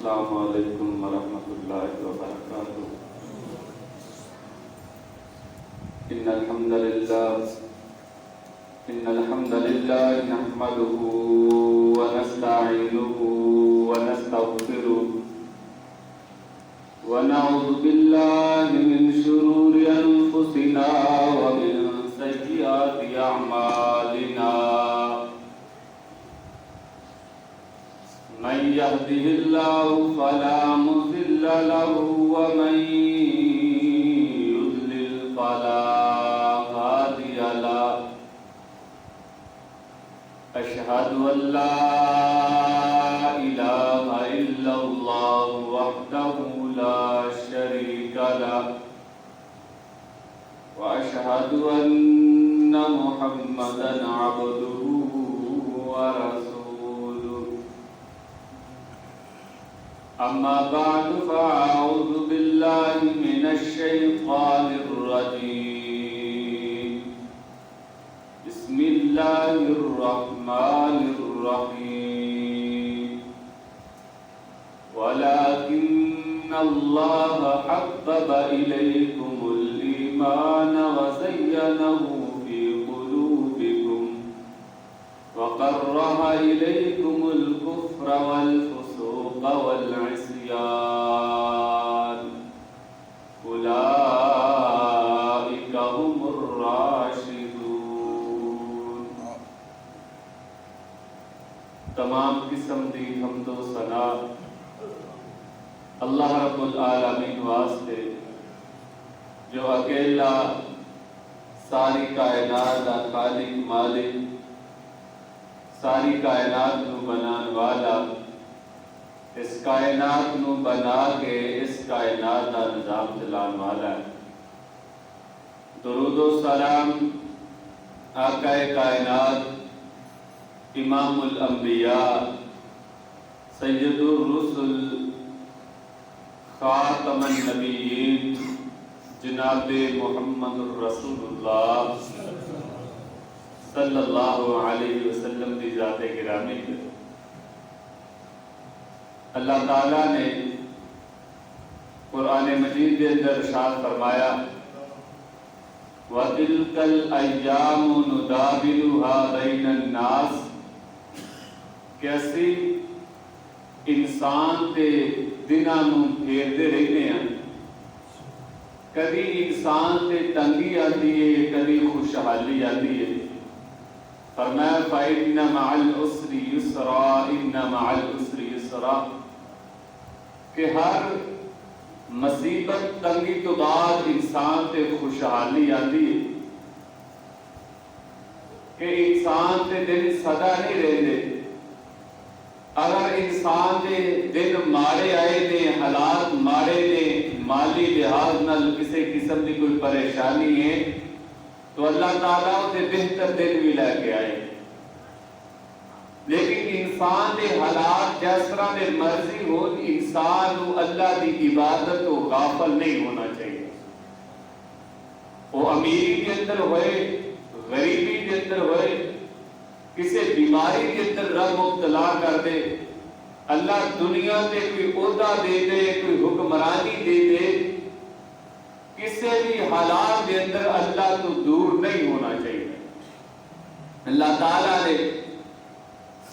السلام علیکم ورحمۃ اللہ وبرکاتہ۔ ان الحمد للہ نحمده ونستعینه ونستغفره ونعوذ باللہ من شرور انفسنا ومن سیئات اعمالنا، من يهده الله فلا مضل له ومن يضلل فلا هادي له، أشهد أن لا إله إلا الله وحده لا شريك له، وأشهد أن محمدا عبده ورسوله، أما بعد فأعوذ بالله من الشيطان الرجيم، بسم الله الرحمن الرحيم، ولكن الله حبب إليكم الإيمان وزينه في قلوبكم وكره إليكم الكفر والفسوق والعصيان، أولئك هم الراشدون۔ تمام قسم دی حمد و ثنا اللہ رب العالمین واسطے جو اکیلا ساری کائنات دا خالق مالک، ساری کائنات نو بنان والا، اس کائنات نو بنا کے اس کائنات دا نظام چلان والا ہے۔ درود و سلام آقا کائنات، امام الانبیاء، سید الرسل، خاتم النبیین، جناب محمد الرسول اللہ صلی اللہ علیہ وسلم دی ذات گرامی ہے۔ اللہ تعالیٰ نے قرآن مجید کے اندر ارشاد فرمایا، وَتِلْكَ الْأَيَّامُ نُدَاوِلُهَا بَيْنَ النَّاسِ، کیسی انسان تے دناں نوں پھیرتے رہنے ہیں، کبھی انسان تے تنگی آتی ہے، کبھی خوشحالی آتی ہے۔ فرمایا فَإِنَّ مَعَ الْعُسْرِ يُسْرًا إِنَّ مَعَ الْعُسْرِ يُسْرًا، کہ ہر مصیبت تنگی تو بعد انسان تے خوشحالی آتی ہے، کہ انسان تے دن سدا نہیں رہتے۔ اگر انسان دے دن ماڑے آئے نے، حالات ماڑے نے، مالی لحاظ نال کسی قسم کی کوئی پریشانی ہے تو اللہ تعالیٰ اسے بہتر دن بھی لے کے آئے۔ لیکن انسان دے حالات جس طرح دے مرضی ہو، انسان کو اللہ دی عبادت کو غافل نہیں ہونا چاہیے۔ وہ امیری کے اندر ہوئے، غریبی کے اندر ہوئے، کسی بیماری کے اندر رب مبتلا کر دے، اللہ دنیا تے کوئی عہدہ دے دے، کوئی حکمرانی دے دے، کسی بھی حالات کے اندر اللہ تو دور نہیں ہونا چاہیے۔ اللہ تعالیٰ نے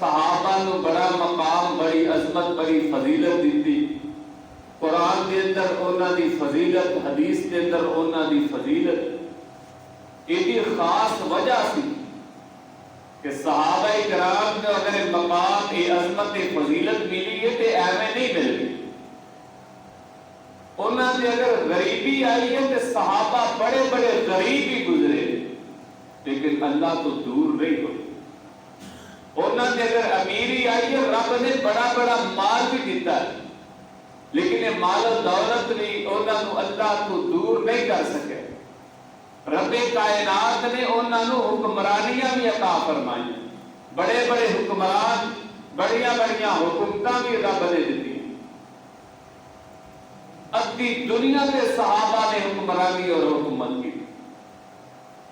صحابہ نو بڑا مقام، بڑی عظمت، بڑی فضیلت دیتی۔ قرآن کے اندر انہاں دی فضیلت، حدیث کے اندر انہاں دی فضیلت، ایک خاص وجہ سی کہ صحابہ کرام کو اگر مقام، عظمت، فضیلت ملی ہے تو ایویں نہیں مل گئی۔ انہاں سے اگر غریبی آئی ہے تو صحابہ بڑے بڑے غریب ہی گزرے، لیکن اللہ تو دور نہیں ہوئی۔ انہاں سے اگر امیری آئی ہے، رب نے بڑا بڑا مال بھی دیتا ہے، لیکن یہ مال و دولت بھی انہاں کو اللہ کو دور نہیں کر سکے۔ رب کائنات نے انہاں نو حکمرانیاں بھی عطا فرمائی، بڑے بڑے حکمران، بڑیاں بڑیاں حکومتاں بھی رب نے دیتی۔ ادھی دنیا کے صحابہ نے حکمرانی اور حکومت کی،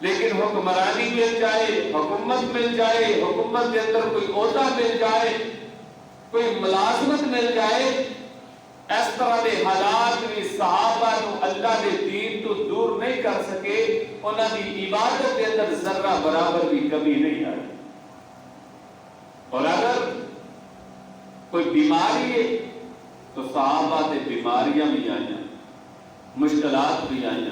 لیکن حکمرانی مل جائے، حکومت مل جائے، حکومت کے اندر کوئی عہدہ مل جائے، کوئی ملازمت مل جائے، اس طرح دے حالات بھی صحابہ نو اللہ دے دین تو دور نہیں کر سکے، انہاں دی عبادت کے اندر ذرہ برابر بھی کمی نہیں آئی۔ اور اگر کوئی بیماری ہے تو صحابہ تے بیماریاں بھی آئیں، مشکلات بھی آئیں،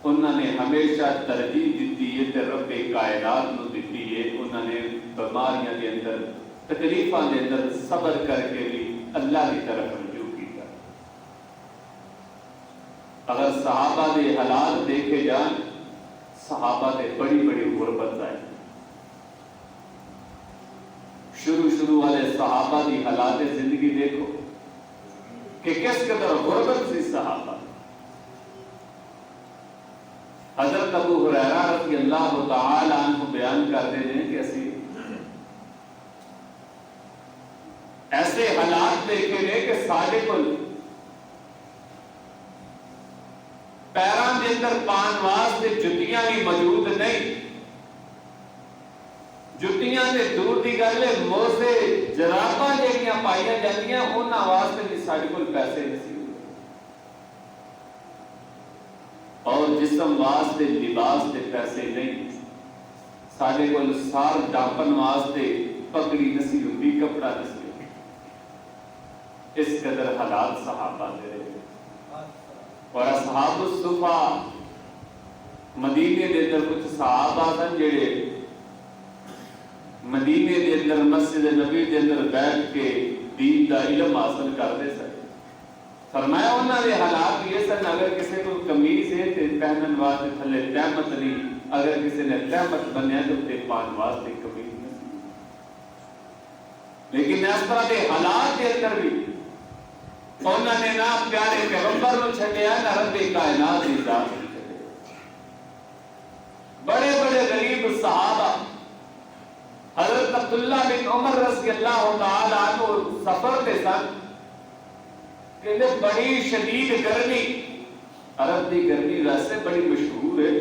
انہوں نے ہمیشہ ترجیح دیتی ہے تے رب کائنات نو دیتی ہے، انہوں نے بیماریاں کے اندر تکلیفاں کے اندر صبر کر کے بھی اللہ کی طرف رجوع کیتا۔ اگر صحابہ دے حالات دیکھے جان، صحابہ دے بڑی بڑی غربت آئی، شروع والے صحابہ دی حالات زندگی دیکھو کہ کس قدر غربت سی صحابہ۔ حضرت ابو ہریرہ رضی اللہ تعالی عنہ بیان کرتے ہیں کہ اسی ایسے حالات دیکھے نے کہ ساڈے کول پیراں دے اندر پان واسطے جتیاں بھی موجود نہیں، جتیاں تے دور دی گل ہے، موزے جراباں جہڑیاں پائیاں جاندیاں انہاں واسطے بھی ساڈے کول پیسے نہیں، اور جسم واسطے لباس دے پیسے نہیں، ساڈے کول سار ڈاپن واسطے پگڑی نسی ہوندی، کپڑا نسی ہوندی۔ اس قدر حالات صحابہ دے رہے۔ اور اصحاب الصفا مدینے دے اندر کچھ صحابہ سن جڑے مدینے دے اندر مسجد نبی دے اندر بیٹھ کے دین دا علم حاصل کرتے سن۔ فرمایا انہاں دے حالات یہ سن، اگر کسی کو قمیض ہے تے پہنن واسطے تھلے تہمت نہیں، اگر کسی نے تہمت بنیا تو تے پان واسطے قمیض نہیں۔ لیکن اس طرح دے حالات کے اندر بھی انہوں نے نہ پیارے پیغمبر نو چھڈیا، نہ رب کائنات دی ذات نو چھڈیا۔ بڑے بڑے غریب صحابہ حضرت عبداللہ بن عمر رضی اللہ تعالی عنہ سفر پہ سن، کہ بڑی شدید گرمی، عرب دی گرمی ویسے بڑی مشہور ہے،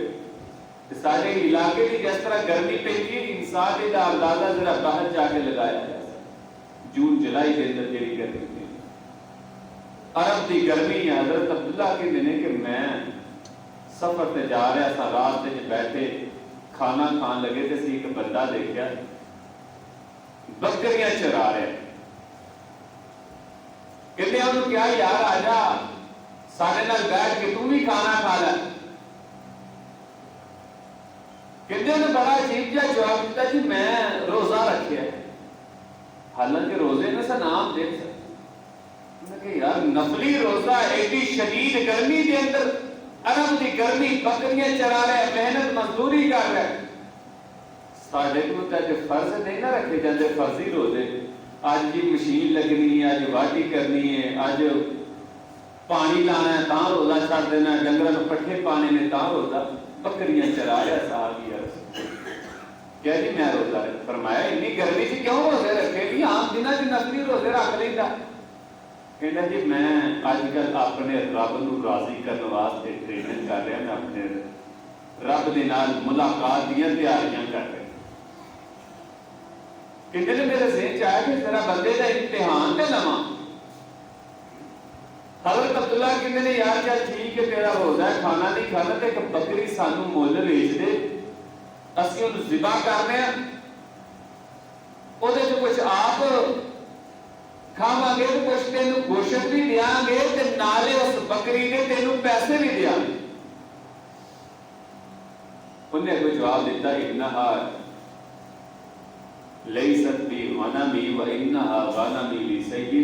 سارے علاقے کی جس طرح گرمی پیتی ہے انسان کا اندازہ ذرا باہر جا کے لگایا جائے، جون جولائی کے اندر جڑی گرمی تھی عرب دی گرمی ہے۔ حضرت عبداللہ کے دن کہ میں سفر تے جا رہا تھا، رات تے بیٹھے کھانا کھان لگے تے ایک بندہ دیکھا بکریاں چرا رہے، کہتے ہیں انہوں کیا یار آجا سارے نال بیٹھ کے تم بھی کھانا کھا لے، کہتے ہیں انہوں بڑا عجیب جا جواب دیتا جی میں روزہ رکھے ہے، حالانکہ روزے نے سا نام دیکھ سکتے کہ یار نفلی روزہ ایڈی شدید گرمی کے اندر، عرب دی گرمی، بکریاں چرا رہے، محنت مزدوری کر رہے، ساڑھے کو تے فرض نہیں نہ رکھے جاندے فرضی روزے، آج کی مشین لگنی ہے، آج واٹی کرنی ہے، آج پانی لانا ہے تاں روزہ چھڑ دینا ہے، ڈنگراں پٹھے پانے نے تاں روزہ، بکریاں چرایا صحابی عرض کیا جی میں روزہ رکھ، فرمایا اتنی گرمی سے کیوں روزے رکھے بھی عام دنوں کی نفلی روزے رکھ لیتا، کہنا جی میں آج کل اپنے رب نو راضی کرنے واسطے ٹریننگ کر رہا، میں اپنے رب دے نال ملاقات دیاں تیاریاں کر رہا، کہتے ہیں میرے ذہن چاہے کہ ذرا بندے کا امتحان تے لواں۔ حضرت عبداللہ کہتے ہیں یار کیا ٹھیک ہے تیرا روزہ ہے، کھانا نہیں کھانا تے ایک بکری سانو مول بھیج دے، اسی انہوں ذبح کرنے ہیں، وہ دے جو کچھ آپ کھاواں گے تو کچھ تینوں گوشت بھی دیاں گے تے نالے اس بکری دے تینوں پیسے بھی دیاں گے۔ انہوں نے کوئی جواب دیتا انہا لیست بی غنمی و انہا غنمی لی سیدی،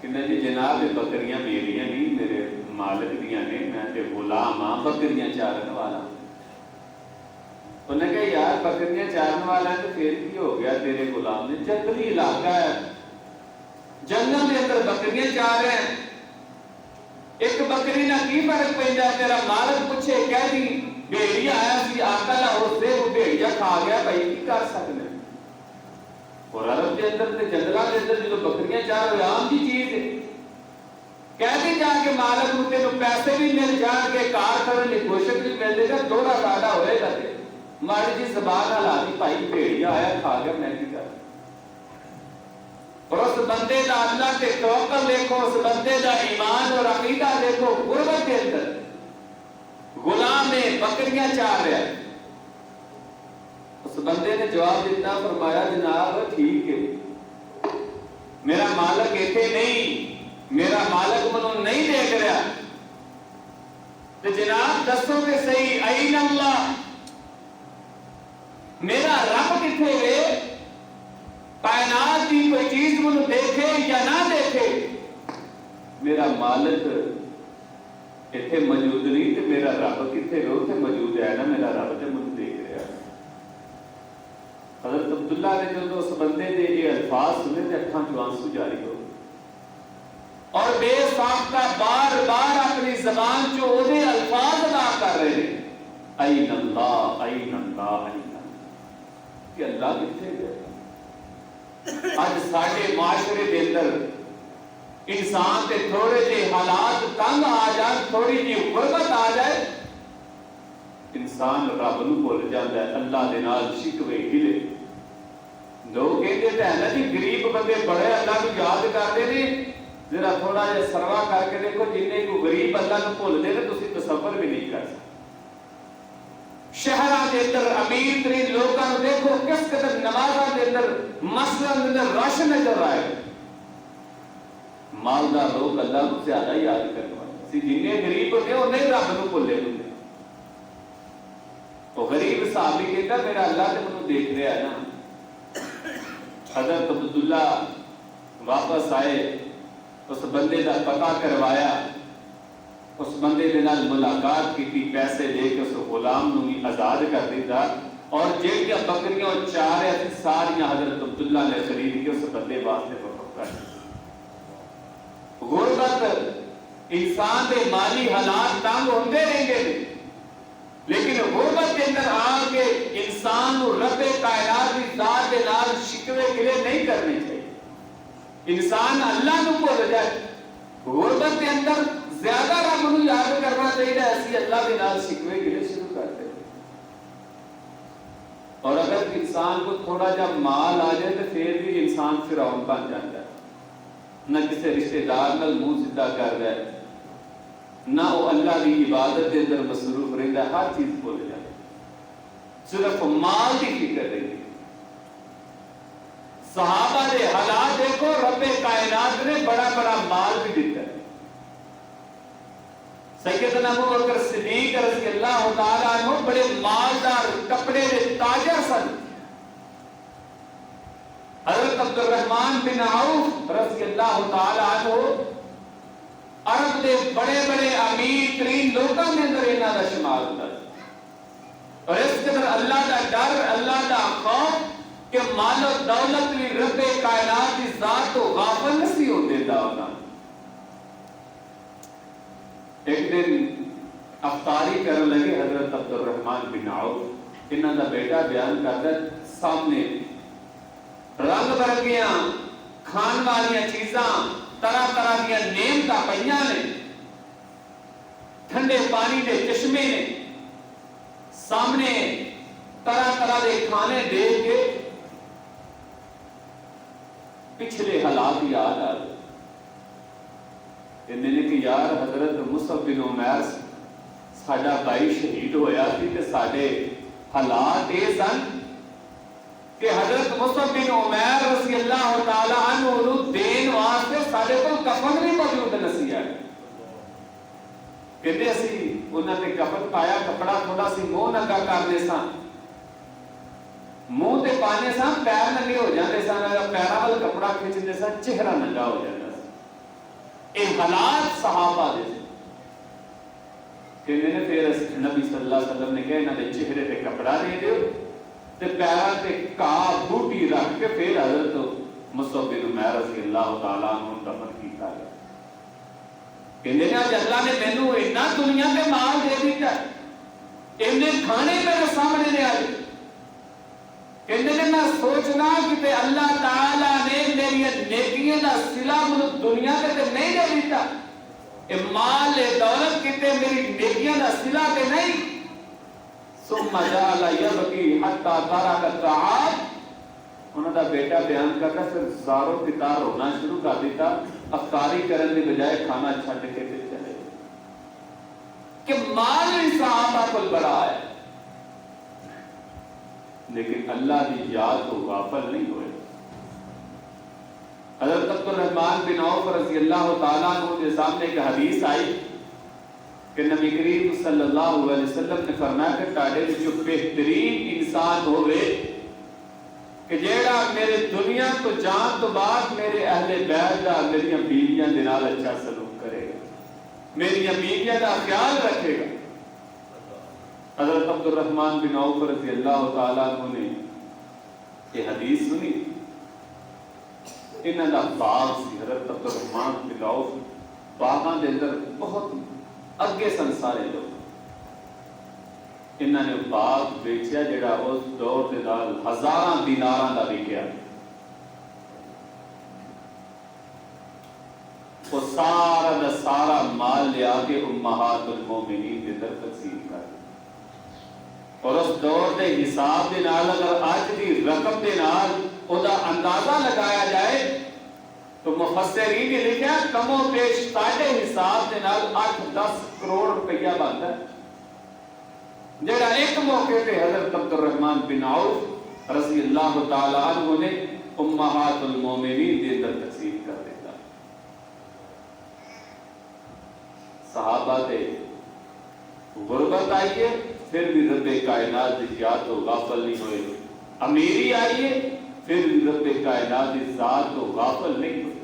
کہ جی جناب بکریاں میریاں نہیں، میرے مالک دیاں نے، میں تے غلام ہاں بکریاں چارن والا۔ انہوں نے کہا یار بکریاں چارن والا ہے تو پھر کی ہو گیا تیرے غلام نے، جنگلی علاقہ ہے، جنگل کے اندر بکریاں چار رہے ہیں، ایک بکری نہ کی فرق پہنچا ہے، تیرا مالک پوچھے کہہ دی بھیڑیا آیا سی آقا لاہور سے، وہ بھیڑیا کھا گیا بھائی کی کر سکتے ہیں۔ اور عرب کے اندر تے جنگلہ کے اندر جو بکریاں چار ہوئے عام کی چیز ہے، کہتے جا کے مالک ہوتے تو پیسے بھی مل جان کے کار کرنے لی گوشت بھی مل دے گا، دوڑا زیادہ ہوئے گا دے ماری جی زبان حالاتی بھائی بھیڑیا آیا کھا گیا میں کی کر اور اس بندے دا اللہ تے توکل دیکھو، اس بندے دا ایمان اور عقیدہ دیکھو، غربت کے اندر غلام نے بکریاں چار رہا ہے۔ اس بندے نے جواب دیتا، فرمایا جناب ٹھیک ہے، میرا مالک ایتھے نہیں، میرا مالک منو نہیں دیکھ رہا، تو جناب دسو کہ صحیح این اللہ، میرا رب کتنے گئے؟ کائنات کی کوئی چیز منو دیکھے یا نہ دیکھے، میرا مالک اتنے موجود نہیں تو میرا رب کتنے گئے؟ اتنے موجود ہے نا، میرا رب تو منو دیکھ رہا۔ حضرت عبداللہ نے جب اس بندے نے یہ الفاظ سنے تو اکھاں چوں آنسو جاری ہو اور بے ساختہ بار بار اپنی زبان چوں وہ الفاظ ادا کر رہے ہیں، این اللہ این اللہ این اللہ، کہ اللہ کتنے گئے؟ آج ساڑھے معاشرے کے اندر انسان تے تھوڑے جے حالات تنگ آ جائے، تھوڑی جی غربت آ جائے، انسان رب نو بھول جاتا ہے، اللہ دے نال شکوے گلے۔ لوگ کہتے ہیں نا جی غریب بندے بڑے اللہ کو یاد کرتے ہیں، ذرا تھوڑا جہا سروا کر کے دیکھو جنہیں کو غریب اللہ کو بھول دے تو تسی تصور بھی نہیں کر سکتے۔ شہراں دے اندر امیر ترین لوگاں نو دیکھو کس قدر نمازاں دے اندر مسجداں دے اندر رش نظر آئے، مالدار لوگ اللہ کو زیادہ یاد کرنے والے، سی جنہیں غریب ہوتے ہیں انہیں رب نو بھولے ہوتے۔ وہ غریب صحابی کہتا میرا اللہ تے منو دیکھ رہا ہے نا۔ حضرت عبداللہ واپس آئے، اس بندے دا پتہ کروایا، اس بندے دے نال ملاقات کی، پیسے دے کے اس غلام نو بھی آزاد کر دیتا، اور جیڑیاں بکریاں اور چارے ساریاں حضرت عبداللہ نے خرید کے اس بندے واسطے وقف کر دی۔ غربت انسان دے مالی حالات تنگ ہوندے رہندے نے، لیکن غربت کے اندر آ کے انسان نو رب کائنات کی ذات دے نال شکوے گلے نہیں کرنے چاہیے۔ انسان اللہ نو بھول جائے، غربت کے اندر زیادہ رب نو یاد کرنا چاہیے، ایسی اللہ کے نال شکوے گلے شروع کرتے ہیں۔ اور اگر انسان کو تھوڑا جا مال آ جائے تو پھر بھی انسان فرعون بن جاتا ہے، نہ کسی رشتہ دار نال منہ سیدھا کر رہا ہے، نہ وہ اللہ کی عبادت کے اندر مصروف رہتا ہے، ہر چیز بھول جائے، صرف مال کی فکر رہتی ہے۔ صحابہ دے حالات دیکھو، رب کائنات نے بڑا بڑا مال بھی دیتا ہے۔ سیدنا ابو بکر صدیق رضی اللہ تعالیٰ عنہ بڑے مالدار کپڑے دے تاجر سن۔ حضرت عبد الرحمن بن عوف رضی اللہ تعالیٰ عنہ عرب دے بڑے بڑے امیر ترین لوگوں کے اندر انہاں دا شمار ہوتا ہے، اور اس قدر اللہ دا ڈر، اللہ دا خوف کہ مال و دولت بھی رب کائنات کی ذات تو غافل نہیں ہوتے دا۔ ایک دن افطاری کرنے لگے حضرت عبد الرحمن بن عوف، انہاں دا بیٹا بیان کرتا ہے، سامنے رنگ برنگیاں کھان والیاں چیزاں، طرح طرح دیا نعمتاں پئیاں نے، ٹھنڈے پانی دے چشمے نے، سامنے طرح طرح دے کھانے دیکھ کے پچھلے حالات یاد آ گئے۔ انہوں نے کہ یار حضرت مصعب بن عمیر ساڈا بھائی شہید ہویا سی تے ساڈے حالات یہ سن کہ حضرت مصعب بن عمیر رضی اللہ تعالیٰ عنہ نو دین واسطے ساڈے کول کفن بھی موجود نہیں ہے۔ کہتے اسی انہوں نے کفن پایا، کپڑا تھوڑا سی منہ ننگا کرنے سا، منہ تے پانے سا پیر ننگے ہو جاتے سن، اگر پیرا وال کپڑا کھچنے سا چہرہ ننگا ہو جاتا سا۔ یہ حالات صحابہ دے سے کہنے نے پھر نبی صلی اللہ علیہ وسلم نے کہا انہوں نے چہرے تے کپڑا دے دیو تے پیرا تے کاہ بوٹی رکھ کے پھر حضرت مصعب بن عمیر رضی اللہ تعالیٰ عنہ دفن کیتا گیا۔ کہنے نے آج اللہ نے مینوں اتنا دنیا تے مال دے دیتا ہے، انہیں کھانے میرے سامنے نے آئے، کہنے نے میں سوچنا کہ اللہ تعالیٰ نے میری نیکیاں دا صلہ مجھے دنیا تے نہیں دے دیتا، مال دولت کتے میری نیکیاں دا صلہ تے نہیں۔ ثم جعل یبکی حتی ترک الطعام، انہوں کا بیٹا بیان کرتا پھر زاروں کی تار رونا شروع کر دیتا، افطاری کرنے کی بجائے کھانا چھڈ کے پھر چلے کہ مال بھی صحابہ کو بڑا ہے، لیکن اللہ کی یاد کو غافل نہیں ہوئے۔ حضرت عبد الرحمن بن عوف رضی اللہ تعالیٰ عنہ کے سامنے ایک حدیث آئی کہ نبی کریم صلی اللہ علیہ وسلم نے فرمایا کہ تاڑے جو بہترین انسان ہوئے کہ جیڑا میرے دنیا تو جان تو بعد میرے اہل بیت دا میری بیویاں دے نال اچھا سلوک کرے گا، میری بیویاں دا خیال رکھے گا۔ حضرت عبد الرحمن بن عوف رضی اللہ تعالیٰ عنہ نے یہ حدیث سنی، انہاں دا باغ سی، حضرت عبد الرحمن بن عوف باغاں دے اندر بہت اگے سن سارے لوگ، انہاں نے باغ بیچیا جڑا اس دور دے نال ہزاراں دیناراں دا وکیا، وہ سارا دا سارا مال لیا کے امہات المومنین دے در تقسیم کر، اور اس دور دے حساب دے نال اگر آج دی رقم دے نال او دا اندازہ لگایا جائے تو مفسرین نے لکھا کم و بیش ساڈے حساب دے نال 8-10 کروڑ روپیہ بنتا ہے، جڑا ایک موقع پہ حضرت عبد الرحمن بن عوف رضی اللہ تعالی عنہ نے امہات المومنین دے اندر تقسیم کر دیتا۔ صحابہ دے غربت آئیے پھر بھی رب کائنات کی یاد تو غافل نہیں ہوئے، امیری آئیے پھر بھی رب کائنات کی ذات تو غافل نہیں ہوئے۔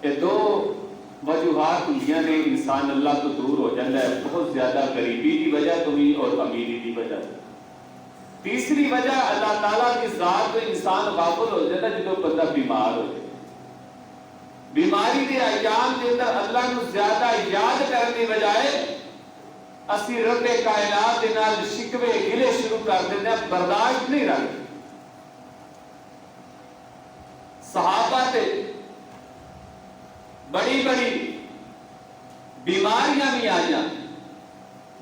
یہ دو وجوہات ہوئیاں نے انسان اللہ تو دور ہو جاتا ہے، بہت زیادہ غریبی کی وجہ تو بھی اور امیری کی وجہ۔ تیسری وجہ اللہ تعالیٰ کی ذات تو انسان غافل ہو جاتا ہے جب بندہ بیمار ہو جائے، بیماری کے ایام کے اندر اللہ کو زیادہ یاد کرنے بجائے اسی رب کائنات کے نال شکوے گلے شروع کر دیتے ہیں، برداشت نہیں رکھتے۔ صحابہ تے بڑی بڑی بیماریاں بھی آئیاں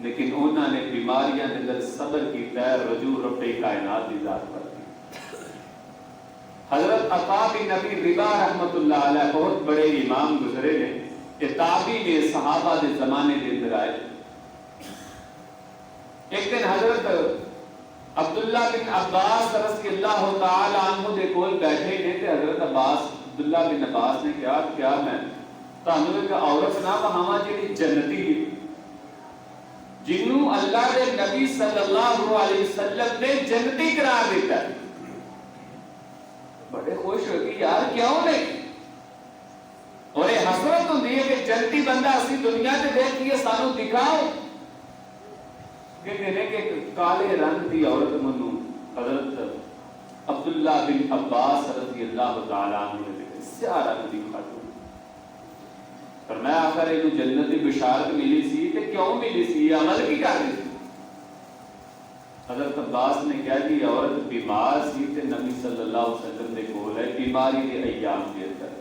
لیکن انہوں نے بیماریاں کے اندر صبر کیتا ہے، رجوع رب کائنات کی ذات پر کی۔ حضرت عطا بن نبی ربا رحمت اللہ علیہ بہت بڑے امام گزرے نے، یہ تابعی نے صحابہ دے زمانے کے اندر آئے۔ ایک دن حضرت عبداللہ بن عباس رضی اللہ تعالی عنہ دے کول بیٹھے نے تے حضرت عبداللہ بن عباس نے کیا میں تانوں ایک عورت نہ بہاواں جڑی جنتی ہے، جنوں اللہ دے نبی صلی اللہ علیہ وسلم نے جنتی قرار دیتا ہے۔ بڑے خوش ہو گئی یار کیوں نہیں، اور یہ حسرت ہوندی ہے کہ جنتی بندہ اسی دنیا تے دیکھیے سانو دکھاؤ کہتے ہیں کہ کالے رنگ دی عورت منو حضرت عبداللہ بن عباس رضی اللہ تعالیٰ عنہ نے سیاہ رنگ دی خاتون، فرمایا آخر یہ جنت کی بشارت ملی سی تے کیوں ملی سی، عمل کی کر رہی سی؟ حضرت عباس نے کہا کہ عورت بیمار سی تے نبی صلی اللہ علیہ وسلم دے کول ہے بیماری کے ایام کے اندر،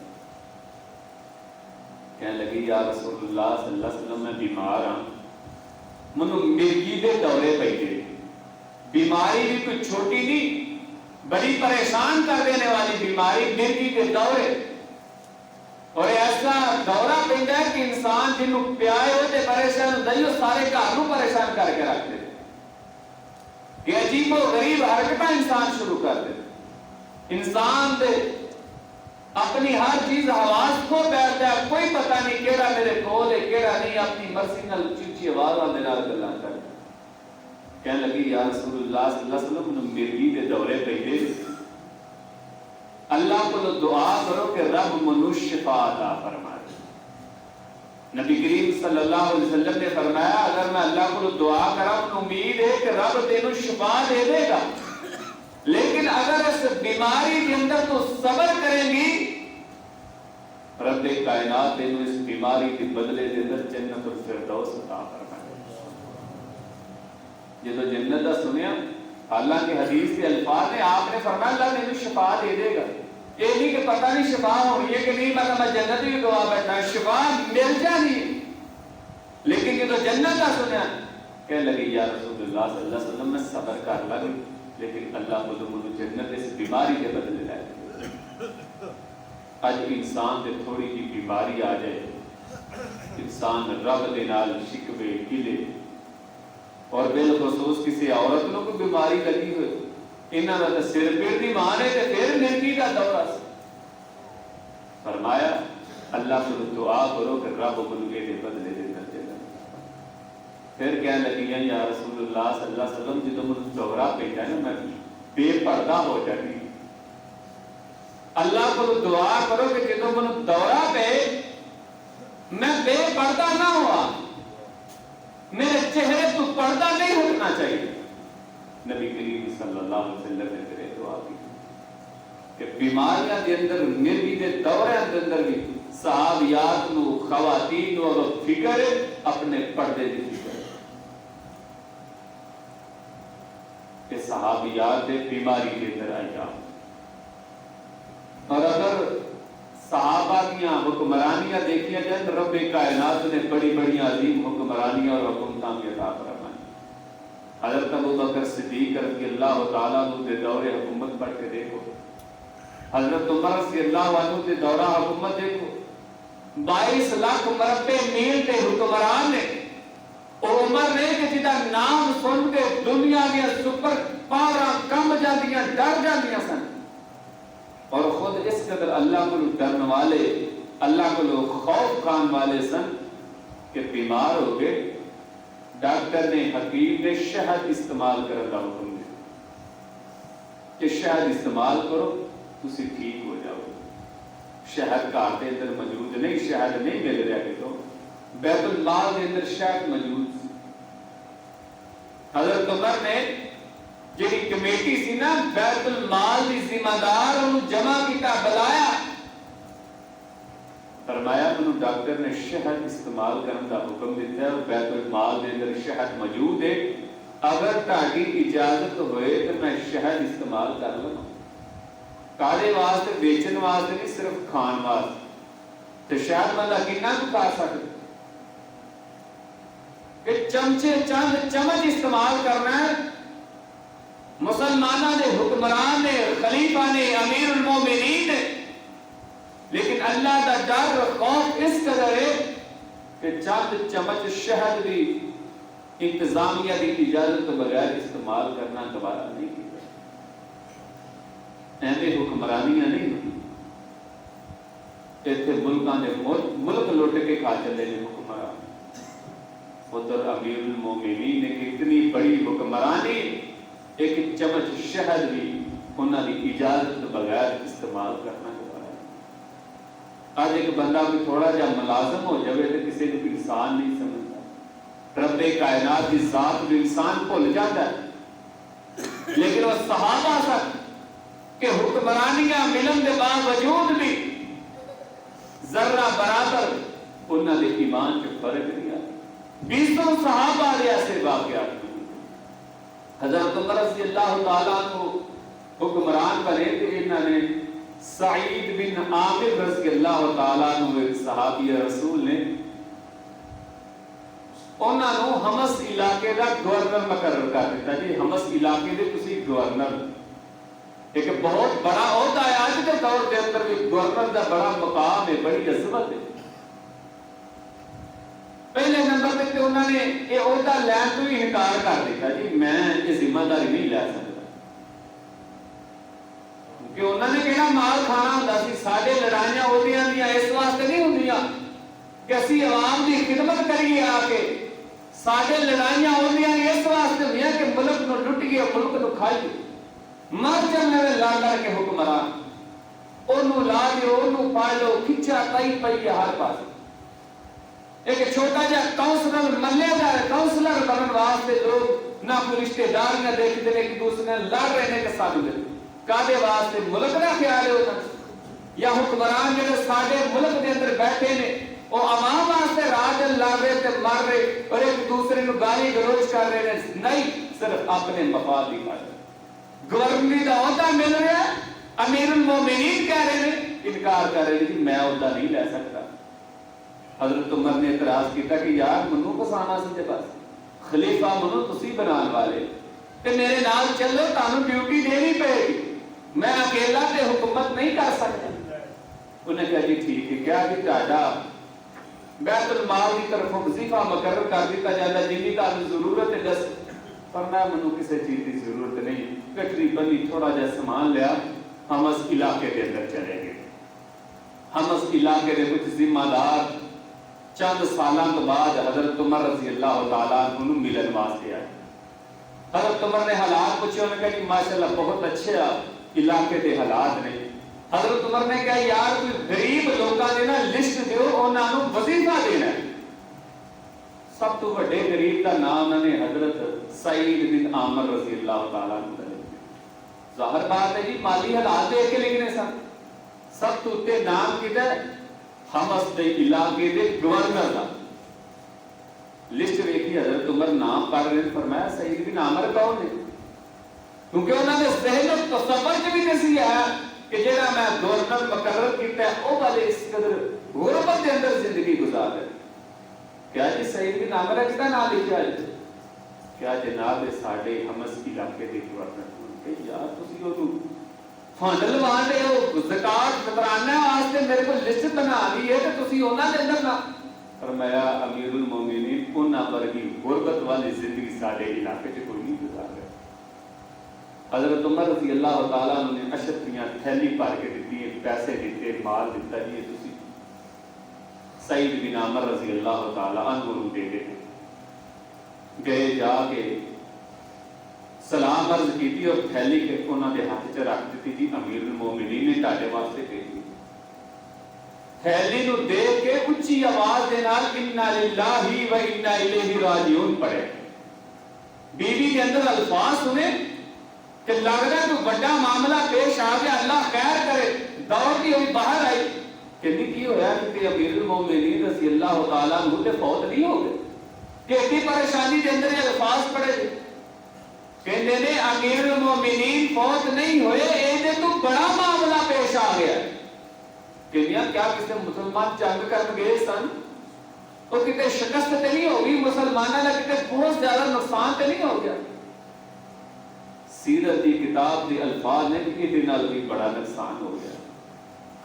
کہنے لگی یا رسول اللہ صلی اللہ علیہ وسلم میں بیمار ہوں، منو مرگی دے دورے پہلے، بیماری بھی کوئی چھوٹی نہیں، بڑی پریشان کر دینے والی بیماری مرگی دے دورے، اور ایسا دورہ پہنتا ہے کہ انسان جنہوں پیائے ہوتے پریشان ہوتا ہے سارے گھر پریشان کر کے رکھتے کہ عجیب و غریب حرکتیں انسان شروع کر دے، انسان دے اپنی ہر چیز حواس کو بیٹھتا ہے، کوئی پتہ نہیں کیڑا میرے کول ہے کیڑا نہیں، اپنی مرضی نال چیچی آواز والے نال گلاں کرتا۔ کہنے لگی یا رسول اللہ صلی اللہ علیہ وسلم مرگی دے دورے پہلے اللہ کو دعا کرو کہ رب منو شفا عطا فرمائے۔ نبی کریم صلی اللہ علیہ وسلم نے فرمایا اگر میں اللہ کو دعا کرا تو امید ہے کہ رب تینوں شفا دے دے گا، لیکن اگر اس بیماری کے اندر تو صبر کریں گی رب کائنات تینوں اس بیماری کے بدلے دے اندر جنت الفردوس عطا فرمائے۔ یہ تو جنت دا سنیا، حالانکہ حدیث کے الفاظ نے آپ نے فرمایا اللہ تینوں شفا دے دے گا، یہ نہیں کہ پتہ نہیں شفا ہونی ہے کہ نہیں، میں جنت بھی دعا بیٹھا شفا مل جانی ہے، لیکن یہ تو جنت کا سنیا۔ کہنے لگی یا رسول اللہ صلی اللہ علیہ وسلم میں صبر کر لگی، لیکن اللہ کو جنت اس بیماری کے بدلے لائے. اج انسان دے تھوڑی جی بیماری آ جائے, انسان رب دے نال شکوے گلے, اور بالخصوص کسی عورت کو کوئی بیماری لگی ہوئے, انہاں دا سر پیر دی ماں نے تے پھر نیکی دا دورہ سی. فرمایا اللہ کو دعا کرو کہ رب بلگے دے بدلے دے درجے دا. پھر کہنے لگیاں یا رسول اللہ صلی اللہ علیہ وسلم جدوں مجھے دورہ پہ جائے نا میں بے پردہ ہو جاتی. اللہ کو دعا کرو کہ جدوں مجھے دورہ پہ میں بے پردہ نہ ہوا, میرے چہرے تو پردہ نہیں ہٹنا چاہیے. نبی کریم صلی اللہ علیہ وسلم نے تیرے دعا کی کہ بیماریاں دے اندر مرگی دے دورے دے اندر بھی صحابیات نو خواتین نو فکر اپنے پردے دی فکر کہ صحابیات دے بیماری دے اندر آئی جا. اور اگر صحابہ کی حکمرانیاں دیکھیا جائے تو رب کائنات نے بڑی بڑی عظیم حکمرانیاں اور حکومتاں بھی عطا فرمائی. حضرت ابوبکر صدیق رضی اللہ تعالیٰ عنہ کے دور حکومت پڑھ کے دیکھو, حضرت عمر رضی اللہ عنہ کے دورہ حکومت دیکھو, 22 لاکھ مربع میل کے حکمران نے. اور عمر نے کہ جدا نام سن کے دنیا دیا سپر پاورا کم جاندیاں ڈر جاندیاں سن, اور خود اس قدر اللہ کو ڈرن والے, اللہ کو خوف کھان والے سن کہ بیمار ہو گئے. ڈاکٹر نے, حکیم نے شہد استعمال کرنے کا حکم دیا کہ شہد استعمال کرو تسی ٹھیک ہو جاؤ. شہد کا آتے اندر موجود نہیں, شہد نہیں مل رہا کہ تو بیت المال کے اندر شہد موجود سی. حضرت عمر نے جی کمیٹی سی نا بیت المال کی ذمہ دار انہوں جمع کیتا, بلایا, فرمایا انہوں ڈاکٹر نے شہد استعمال کرنے کا حکم دیتا ہے, بیت المال کے اندر شہد موجود ہے, اگر تاکہ اجازت ہوئے تو میں شہد استعمال کر لوں. کالے واسطے بیچن واسطے نہیں, صرف کھان واسطے. تو شہد والا کتنا تو کھا سکتے کہ چمچے چند چمچ استعمال کرنا ہے. مسلمانوں نے, حکمران نے, خلیفہ نے, امیر المومنین نے, لیکن اللہ کا ڈر خوف اس قدر ہے کہ چند چمچ شہد بھی انتظامیہ کی اجازت کے بغیر استعمال کرنا دوبارہ نہیں کیا. ایویں حکمرانیاں نہیں ہوتی. ایتھے ملکاں نے ملک لوٹ کے کھا چلے نے حکمران. ادھر امیر المومنین نے کتنی بڑی حکمرانی, ایک چمچ شہد بھی انہوں نے اجازت کے بغیر استعمال کرنا دوبارہ. آج ایک بندہ بھی تھوڑا جا ملازم ہو جائے تو کسی کو انسان نہیں سمجھتا. رب کائنات کی ذات بھی انسان بھول جاتا ہے, لیکن وہ صحابہ سن کہ حکمرانیاں ملن کے باوجود بھی ذرہ برابر انہوں نے ایمان کے فرق نہیں آتا. 20 صحابہ دے ایسے واقعات. حضرت عمر رضی اللہ تعالیٰ کو حکمران بنے تو انہوں نے سعید بن عامر رضی اللہ تعالیٰ عنہ ایک صحابی رسول نے انہوں نے حمص علاقے کا گورنر مقرر کر دیتا. جی حمص علاقے دے تسی گورنر, ایک بہت بڑا عہدہ ہے. آج کے دور کے اندر بھی گورنر کا بڑا مقام ہے, بڑی عظمت ہے. پہلے نمبر پہ انہوں نے یہ عہدہ لین تو ہی انکار کر دیتا, جی میں یہ ذمہ داری نہیں لے سکتا, کہ انہوں نے کہنا مال کھانا ہوتا سی. سارے لڑائیاں ہوتیاں دیا اس واسطے نہیں ہوندیاں کہ اسی عوام کی خدمت کریے, آ کے سارے لڑائیاں ہوتیاں اس واسطے ہوندیاں کہ ملک نو لٹیے, ملک نو کھائیے. مر چلنے میں لا کر کے حکمران انہوں لا دیو, انہوں پا لو, کھچا تائی پئی ہر پاس. ایک چھوٹا جا کاؤنسلر ملے جا کاؤنسلر بنن واسطے لوگ نہ کوئی رشتے دار نہ دیکھتے ہیں کہ دوسرے لڑ رہے کے ساتھ دے کادے واسطے ملک نہ خیال ہوتا, یا حکمران جڑے ساڈے ملک دے اندر بیٹھے نے وہ عوام واسطے راج لڑ رہے تے مر رہے اور ایک دوسرے نو گالی گلوچ کر رہے ہیں. نہیں, صرف اپنے مفاد دی خاطر. گورنری دا عہدہ مل رہا ہے, امیر المومنین کہہ رہے ہیں, انکار کر رہے ہیں کہ میں عہدہ نہیں لے سکتا. حضرت عمر نے اعتراض کیا کہ یار منو پسانا سی بس, خلیفہ منو تسی بنان والے, تے میرے نال چلو تانوں ڈیوٹی دینی پے گی، میں اکیلا تے حکومت نہیں کر سکتا۔ انہیں کہا جی ٹھیک ہے، کیا جی تہاڈا بیت المال کی طرف وظیفہ مقرر کر دیتا جاتا جنی تانوں ضرورت ہے دس۔ فرمایا مینوں کسی چیز کی ضرورت نہیں، کٹری بنی تھوڑا جا سامان لیا، ہم اس علاقے کے اندر چلے گئے۔ ہم اس علاقے کے کچھ ذمہ دار چند سالاں کے بعد حضرت عمر رضی اللہ تعالیٰ عنہ ملن واسطے آئے۔ حضرت عمر نے حالات پوچھے، انہوں نے کہا کہ ماشاءاللہ بہت اچھے علاقے کے حالات نے۔ حضرت عمر نے کہا یار کوئی غریب لوگاں نے نا لسٹ دیو، انہاں نوں وظیفہ دینا ہے۔ سب تو بڑے غریب کا نام انہوں نے حضرت سعید بن عامر رضی اللہ تعالیٰ عنہ نے۔ ظاہر بات ہے جی مالی حالات دیکھ کے لکھنے سن۔ سب تو تے نام کیتا ہے حمص دے علاقے دے گورنر دا۔ لسٹ ویکھی حضرت عمر نام پڑھ رہے، فرمایا سعید بن عامر کون ہے؟ کیونکہ انہوں نے ذہن و تصور چ بھی نہیں آیا کہ جڑا میں گورنر مقرر کیتا ہے وہ والے اس قدر غربت کے اندر زندگی گزار ہے۔ کیا جی سعید بن عامر کا نام لکھا ہے؟ کیا جناب ساڈے حمص علاقے دے گورنر کہ یار تسی او فنڈ لوان دے ہو زکات فطرانہ واسطے میرے کو لسٹ بنا دی ہے تے تسی انہاں دے اندر نہ۔ فرمایا امیر المومنین انہاں ورگی غربت والی زندگی ساڈے علاقے چ کوئی نہیں گزار رہا۔ حضرت عمر رضی اللہ تعالیٰ عنہ نے اشرفیاں تھیلی بھر کے دیتی ہے، پیسے دیتے، مال دیتا جی تسی سعید بن عامر رضی اللہ تعالیٰ عنہ نوں دے دے۔ گئے جا کے سلام عرض کیتی اور تھیلی کے انہاں دے ہاتھ چ رکھ دیتی جی امیر المومنین نے تہاڈے واسطے بھیجی۔ تھیلی نو دیکھ کے اونچی آواز دے نال انا للہ و انا الیہ راجعون پڑھے۔ بیوی کے اندر الفاظ سنے کہ لگ رہا ہے تو بڑا معاملہ پیش آ گیا، اللہ خیر کرے۔ دوڑتی ہوئی باہر آئی کہ کی ہویا کہ امیر المومنین رضی اللہ تعالیٰ عنہ تے فوت نہیں ہو گئے کہ اتنی پریشانی کے اندر یہ الفاظ پڑھے تھے۔ کہندے نے امیر المومنین فوت نہیں ہوئے، اے تو بڑا معاملہ پیش آ گیا۔ کہندیا کیا کسی مسلمان جنگ کر گئے سن تو کتے شکست تے نہیں ہوگی، مسلمانوں کا کتے بہت زیادہ نقصان تے نہیں ہو گیا؟ سیرت کی کتاب کے الفاظ نے کہ یہ نال بھی بڑا نقصان ہو گیا۔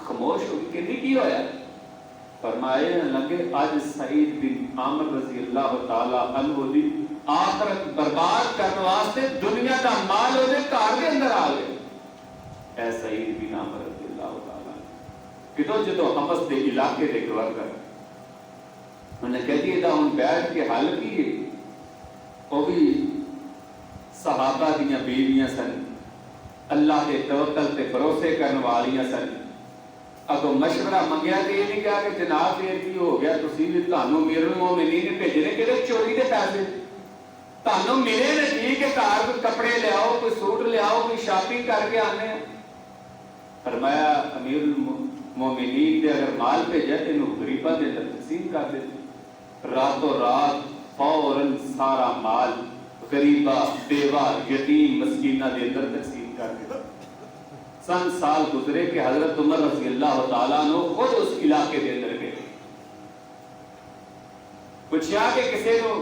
خاموش ہو گئی، کہندی کی ہویا؟ فرمائے لگے اج سعید بن عامر رضی اللہ تعالیٰ عنہ دی آخرت برباد کرنے واسطے دنیا کا مال وہ گھر کے اندر آ گئے۔ اے سعید بن عامر رضی اللہ تعالیٰ کتوں جدو حمص دے علاقے دے گورنر انہوں نے کہہ دیا ہوں بیٹھ کے حل کیے، وہ بھی صحابہ دیاں بیویاں سن، اللہ کے توکل تے بھروسے کرنے والیاں سن۔ اگو مشورہ منگیا تے یہ نہیں کہا کہ جناب پھر کی ہو گیا تسی بھی تانوں امیر المومنین نے بھیجنے کہ چوری دے پیسے تانوں ملے نے ٹھیک ہے، گھر کوئی کپڑے لے آؤ، کوئی سوٹ لے آؤ، کوئی شاپنگ کر کے آنے۔ فرمایا امیر المومنین نے اگر مال بھیجا تے انہوں غریباں دے اندر تقسیم کر دے۔ راتوں رات فوراً سارا مال غریبہ بیوہ یتیم مسکینہ دے اندر تقسیم کر دے۔ سن سال گزرے کہ حضرت عمر رضی اللہ تعالیٰ عنہ خود اس علاقے دے اندر گئے۔ پوچھا کہ کسی کو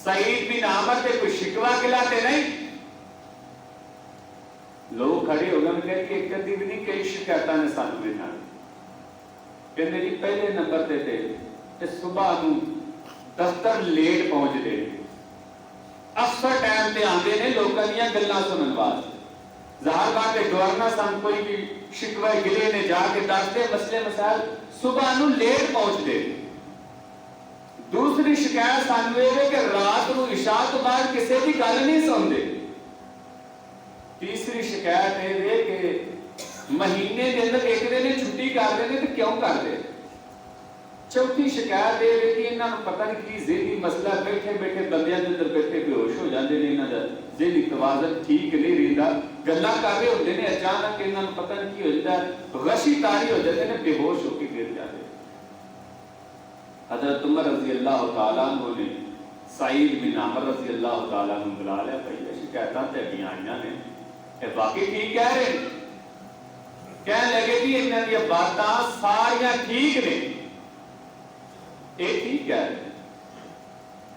سعید بن عامر تے کوئی شکوہ کلاتے نہیں؟ لوگ کھڑے ہو گئے کہ ایک کدی بھی نہیں، کئی شکایتاں نے سانوں دینا۔ کہتے جی پہلے نمبر تے تھے کہ صبح نو دفتر لیٹ پہنچ دے، افسر ٹائم تے آندے نے لوکاں دیاں گلاں سنن واسطے۔ ظاہر بات ہے گورنر سان کوئی بھی شکوہ گلے نے جا کے دستے مسئلے مسائل صبح نو لیٹ پہنچ دے۔ دوسری شکایت سانو یہ ہے کہ رات نو عشاء تو بعد کسی کی گل نہیں سنتے۔ تیسری شکایت یہ ہے کہ مہینے کے اندر ایک دن چھٹی کر دیں تو کیوں کر دیں۔ چوتھی شکایت یہ ہے کہ انہوں نے پتہ نہیں کی ذہنی مسئلہ بیٹھے بیٹھے بندیاں کے اندر بیٹھے بے ہوش ہو جاتے ہیں، انہوں کا ذہنی توازن ٹھیک نہیں رہتا، گلا کر رہے ہوتے ہیں اچانک انہوں نے پتہ نہیں کی ہو جاتا ہے، غشی تاری ہو جاتے ہیں، بے ہوش ہو کے گر جاتے ہیں۔ حضرت عمر رضی اللہ تعالیٰ عنہ نے سعید بن عامر رضی اللہ تعالیٰ عنہ بلا لیا، بھائی یہ شکایتاں تے آئیاں نے، اے باقی ٹھیک کہہ رہے ہیں؟ کہنے لگے کہ انہاں دی باتاں ساریاں ٹھیک نے، یہ ٹھیک کہہ رہے ہیں۔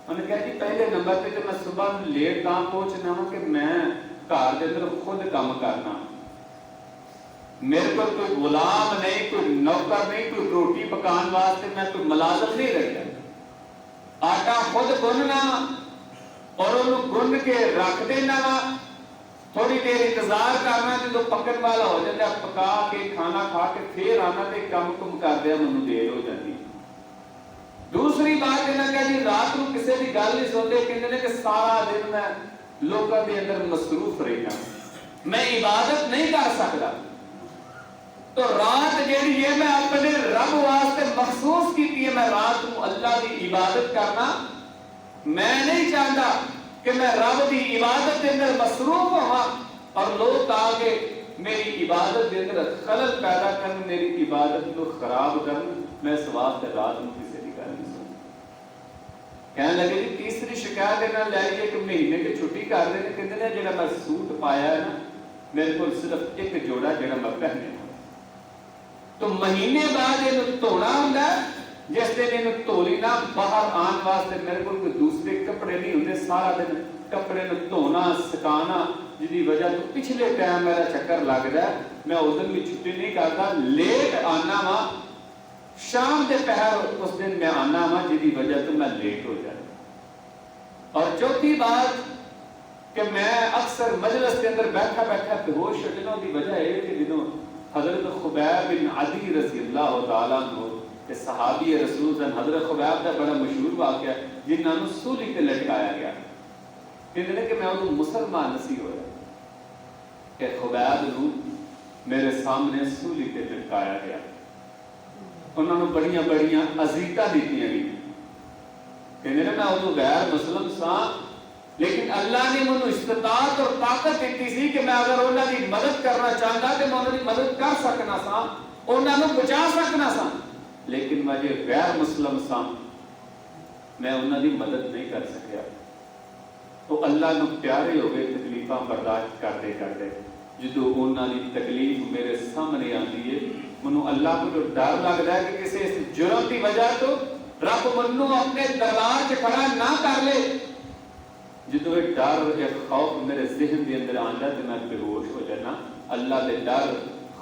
انہیں کہا جی پہلے نمبر پہ تو میں صبح لیٹ کہاں پہنچنا ہوں کہ میں گھر کے اندر خود کام کرنا، میرے کو کوئی غلام نہیں، کوئی نوکر نہیں، کوئی روٹی پکان واسطے میں کوئی ملازم نہیں رکھا، آٹا خود گننا اور انہوں گن کے رکھ دینا وا، تھوڑی دیر انتظار کرنا جو پکن والا ہو جاتا ہے، پکا کے کھانا کھا کے پھر آنا تے کم کم کر دیا، منو دیر ہو جاتی۔ دوسری بات کہنا کہ جی رات کو کسی بھی گل نہیں سنتے، کہتے ہیں کہ سارا دن میں لوگوں کے اندر مصروف رہنا، میں عبادت نہیں کر سکتا، تو رات جیڑی ہے میں اپنے رب واسطے مخصوص کی ہے، میں رات کو اللہ کی عبادت کرنا میں نہیں چاہتا کہ میں رب کی عبادت کے اندر مصروف ہوا اور لوگ آگے میری عبادت کے اندر خلل پیدا کرن، میری عبادت کو خراب کرن، میں اس واسطے رات کو کسی کی گل نہیں سنتا۔ کہنے لگے جی تیسری شکایت دینا لائیے کہ مہینے کی چھٹی کر دیں، کہتے ہیں جڑا میں سوٹ پایا ہے نا میرے کو صرف ایک جوڑا جڑا میں پہنے، تو مہینے بعد یہ دھونا ہوتا ہے، جس دن یہ دھولی نہ باہر آن واسطے میرے کو کوئی دوسرے کپڑے نہیں ہوتے، سارا دن کپڑے نو دھونا سکانا، جس کی وجہ تو پچھلے ٹائم میرا چکر لگ جائے، میں اس دن بھی چھٹی نہیں کرتا، لیٹ آنا وا، شام کے پہر اس دن میں آنا وا، جس کی وجہ تو میں لیٹ ہو جاتا۔ اور چوتھی بات کہ میں اکثر مجلس کے اندر بیٹھا بیٹھا بے ہوش ہو جانا، کی وجہ ہے کہ جدوں حضرت خبیب بن عدی رضی اللہ تعالیٰ عنہ کہ صحابی رسول صلی حضرت خبیب کا بڑا مشہور واقعہ جنہاں نو سولی تے لٹکایا گیا، کہتے ہیں کہ میں وہ مسلمان نصیب ہویا کہ خبیب نو میرے سامنے سولی تے لٹکایا گیا، انہوں نے بڑیاں بڑیاں اذیتاں دیتیاں گئی، کہتے ہیں میں وہ غیر مسلم سا، لیکن اللہ نے مجھے استطاعت اور طاقت دیتی سی کہ میں اگر انہوں کی مدد کرنا چاہتا تو میں انہوں کی مدد کر سکنا سا، انہوں کو بچا سکنا سا، لیکن میں جو غیر مسلم سا میں انہوں کی مدد نہیں کر سکیا۔ تو اللہ نے پیارے ہو گئے تکلیفاں برداشت کرتے کرتے، جدو انہوں کی تکلیف میرے سامنے آتی ہے، منو اللہ کو جو ڈر لگتا ہے کہ کسی اس جرم کی وجہ تو رب منو اپنے دربار سے کھڑا نہ کر لے، جدو ایک ڈر ایک خوف میرے ذہن کے اندر آندا تو میں بے ہوش ہو جانا، اللہ کے ڈر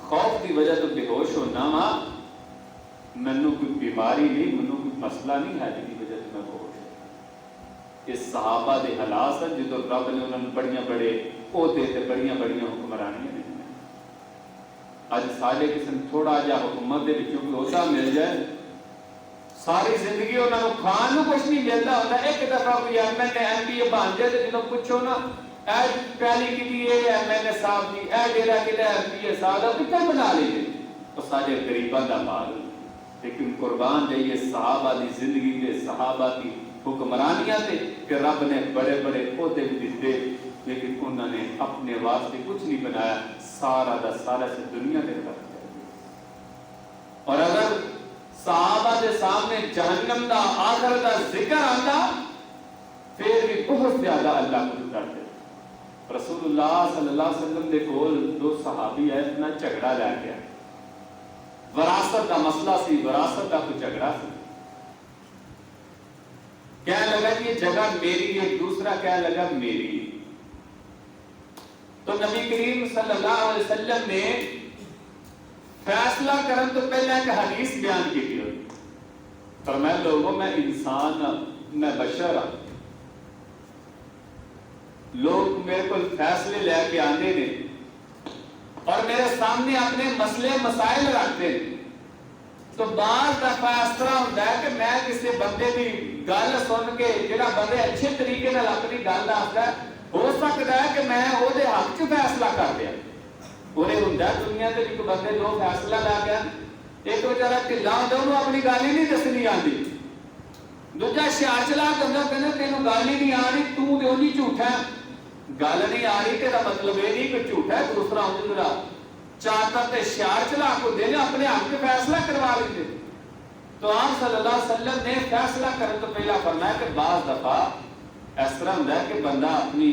خوف کی وجہ تو بے ہوش ہونا وا، مینوں کوئی بیماری نہیں، مینوں کوئی مسئلہ نہیں ہے جس کی وجہ سے میں بے ہوش ہوں۔ اس صحابہ دے حالات ہیں جدو رب نے انہوں نے بڑیاں بڑے عہدے تے بڑیاں بڑیاں حکمرانیاں دتیاں، اج سارے قسم تھوڑا جہا حکومت دے وچوں کوئی عہدہ مل جائے، ساری زندگی انہوں نے کھان کو کچھ نہیں ملتا ہوتا، ایک دفعہ کوئی M N A M P A بن جائے تو جنہوں پوچھو نا اے پہلی کی ایم این اے صاحب جی اے ڈیرا کدھر ایم پی اے صاحب کتنے بنا لیجیے، تو سارے غریباں دا مال، لیکن قربان جائیے صحابہ دی زندگی تے صحابہ کی حکمرانیاں تے کہ رب نے بڑے بڑے عہدے بھی دیتے، لیکن انہوں نے اپنے واسطے کچھ نہیں بنایا، سارا دا سارا سے دنیا دے کر دیا۔ اور اگر صحابہ دے سامنے جہنم دا آخر دا ذکر آتا پھر بھی بہت زیادہ اللہ کو ڈرتے۔ رسول اللہ صلی اللہ علیہ وسلم دے کول دو صحابی ہے، اتنا جھگڑا لے گیا، وراثت دا مسئلہ سی، وراثت دا کوئی جھگڑا سی، کہنے لگا کہ یہ جگہ میری ہے، دوسرا کہنے لگا میری، تو نبی کریم صلی اللہ علیہ وسلم نے فیصلہ کرن تو پہلے ایک حدیث بیان کی تھی، فرمایا لوگوں میں انسان میں بشر ہوں، لوگ میرے کو فیصلے لے کے آنے نے اور میرے سامنے اپنے مسئلے مسائل رکھتے ہیں، تو بعض دفعہ اس طرح ہوتا ہے کہ میں کسی بندے کی گل سن کے جڑا بندے اچھے طریقے نال اپنی گل دسدا ہے، ہو سکتا ہے کہ میں وہ دے حق چ فیصلہ کر دیا، وہ ہوندا دنیا دے وچ بندے دو فیصلہ لے گیا، ایک بیچارہ ڈھلا ہوندا انہوں اپنی گل ہی نہیں دسنی آندی، دوجا شعار چلا کے ہوندا کہندا تینوں گل ہی نہیں آ رہی، تو تے اونی جھوٹا ہے، گل نہیں آ رہی تیرا مطلب یہ نہیں کہ جھوٹا ہے، دوسرا ہوں جڑا چاہتا تے شعار چلا کو دے نے اپنے حق میں فیصلہ کروا لیتے۔ تو آپ صلی اللہ علیہ وسلم نے فیصلہ کرنے تو پہلا فرمایا کہ بعض دفعہ اس طرح ہوتا ہے کہ بندہ اپنی